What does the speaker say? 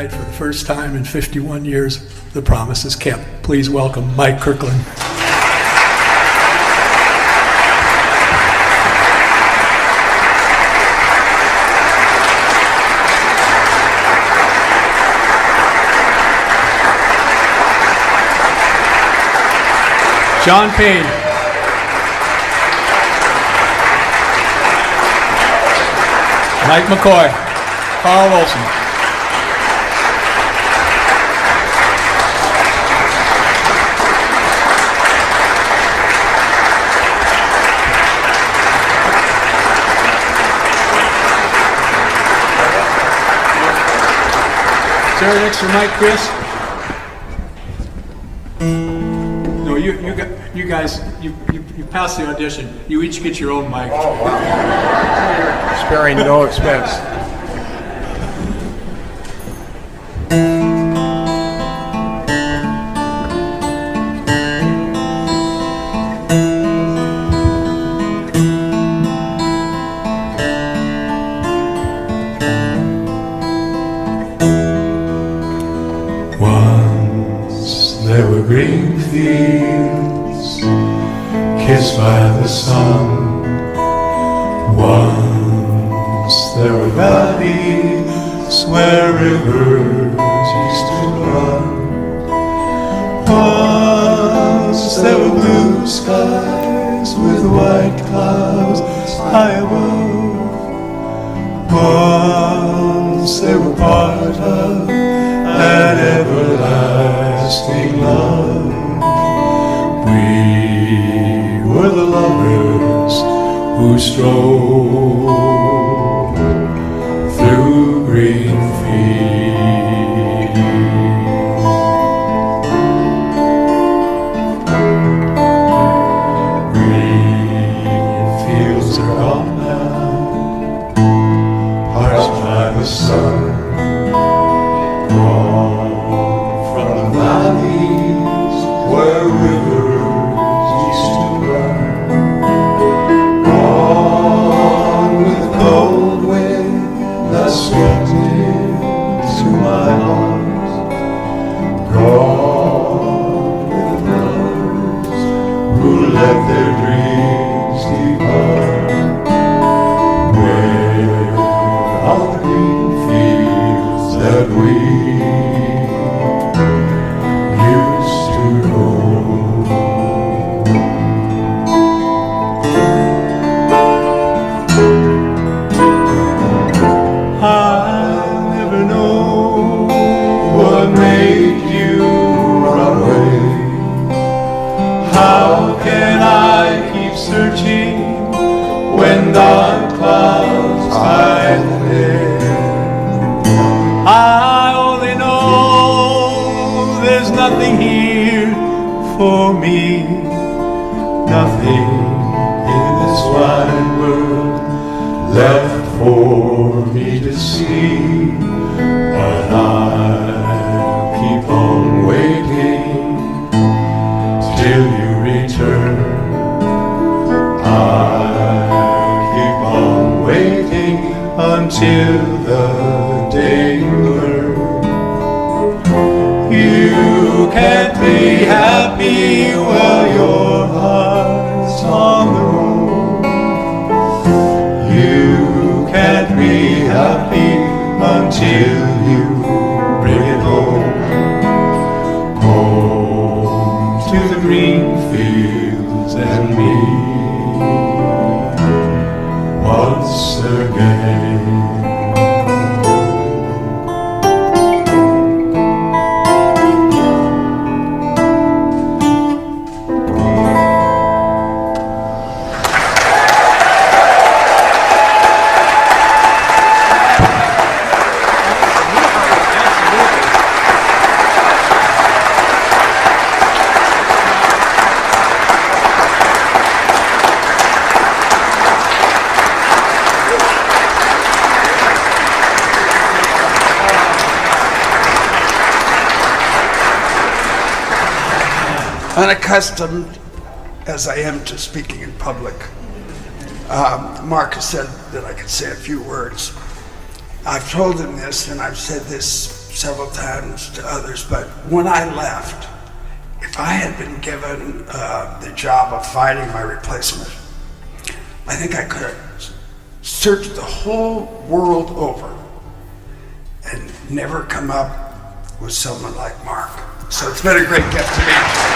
tonight for the first time in 51 years. The promise is kept. Please welcome Mike Kirkland. John Payne. Mike McCoy. Carl Wilson. Sarah next to Mike, Chris. No, you guys, you passed the audition. You each get your own mic. Oh, wow. Sparing no expense. Once there were Greenfields, kissed by the sun. Once there were valleys where rivers used to run. Once there were blue skies with white clouds high above. Once they were part of an everlasting love. We were the lovers who strolled through green fields. Green fields are gone now, parched by the sun. Where rivers used to run. Gone with the cold wind that swept into my arms. Gone with the lovers who let their dreams depart. Where are the green fields that we when dark clouds hide the day? I only know there's nothing here for me, nothing in this wide world left for me to see. But I'll keep on waiting till you return. Until the day you learn you can't be happy while your heart's on the road. You can't be happy until you bring it home. Home to the green fields and me once again. Unaccustomed as I am to speaking in public, Mark has said that I could say a few words. I've told him this, and I've said this several times to others, but when I left, if I had been given the job of finding my replacement, I think I could have searched the whole world over and never come up with someone like Mark. So it's been a great gift to me.